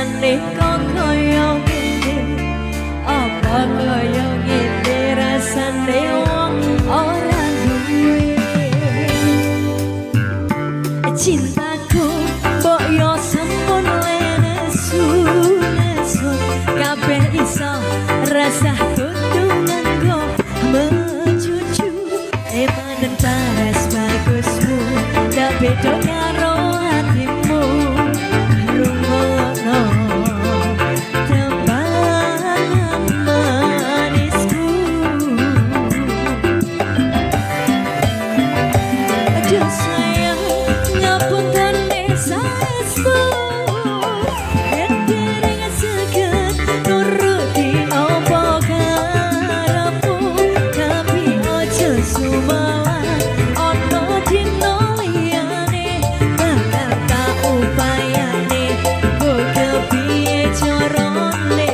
rasane kok koyo ngene apa koyo ngene rasane wong ora duwe cintaku mbok yo sampun lenesu nesu kabeh iso rasa kudu nganggo mencucu emanen paras bagusmu ndak beda karo hatimu rungokno tembangan manisku aduh sayang ngapunten saestu yen dereng seket nuruti apa karepmu tapi aja sumawan ono dino liyane bakal tak upayane kok kepiye carane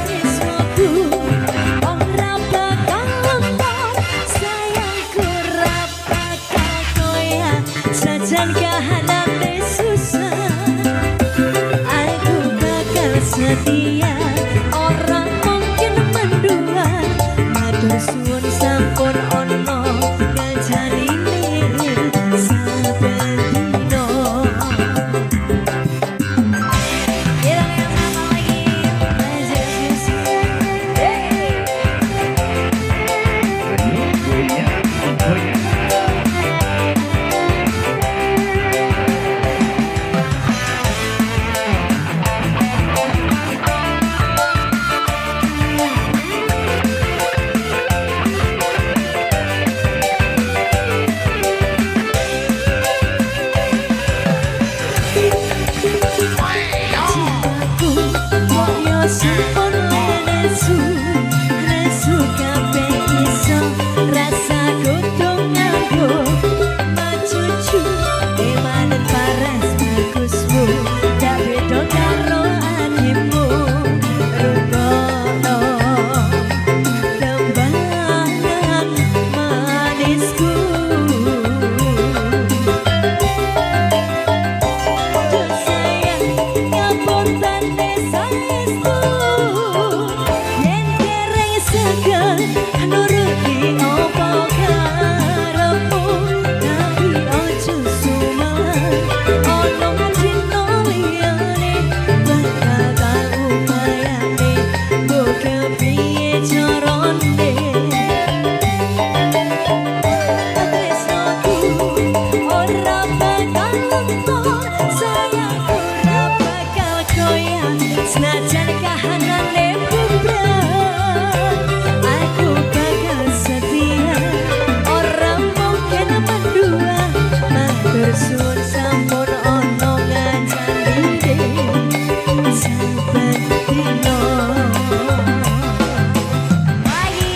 tresnoku ora bakal lempar sayangku ora bakal koyak sajan kahanane susah aku bakal setia orang mungkin mendua matur suwun sampun ono ngajarine saben dino kita yang sama lagi aja sisi sampun lenesu nesu kabeh iso rasa kudu nganggo macucu emanen paras bagusmu ndak beda karo hatimu rungokno tembangan manisku aduh sayang ngapunten saestu yen dereng seket nuruti apa karepmu tapi aja sumawan ono dino liyane bakal tak upayane kok kepiye carane tresnoku ora bakal lempar sayangku ora bakal koyak senajan kahanane bubrah aku bakal setia orang mungkin mendua matur suwun sampun ono ngajarine saben dino lagi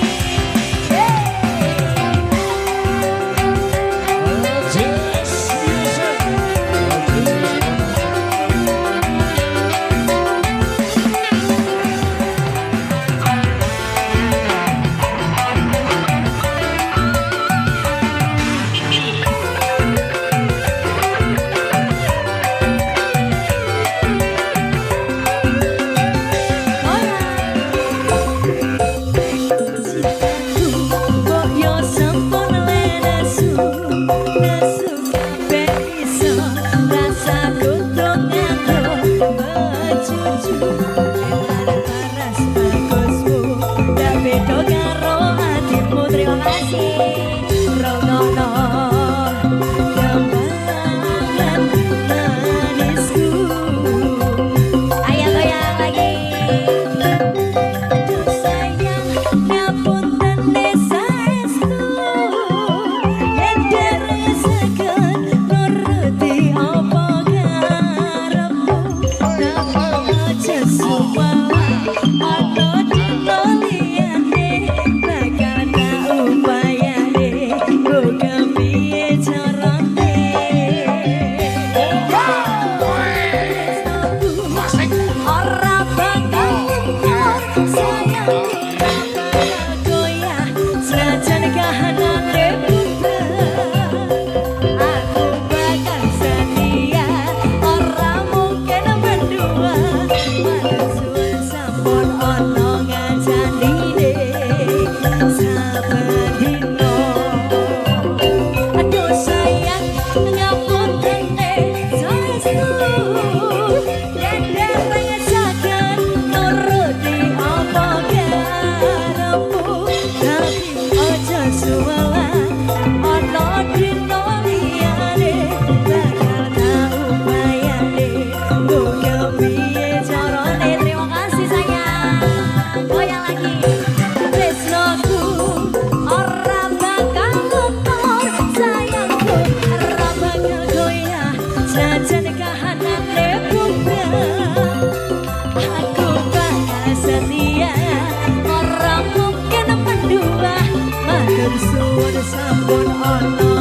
Sampun ono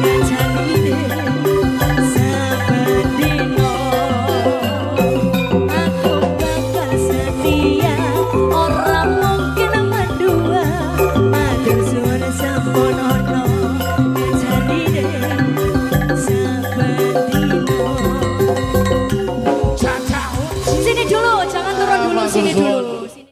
ngajaline saben dino aku bakal setia ora mungkin mendua matur suwun sampun ono ngajaline saben dino sini dulu jangan turun dulu sini dulu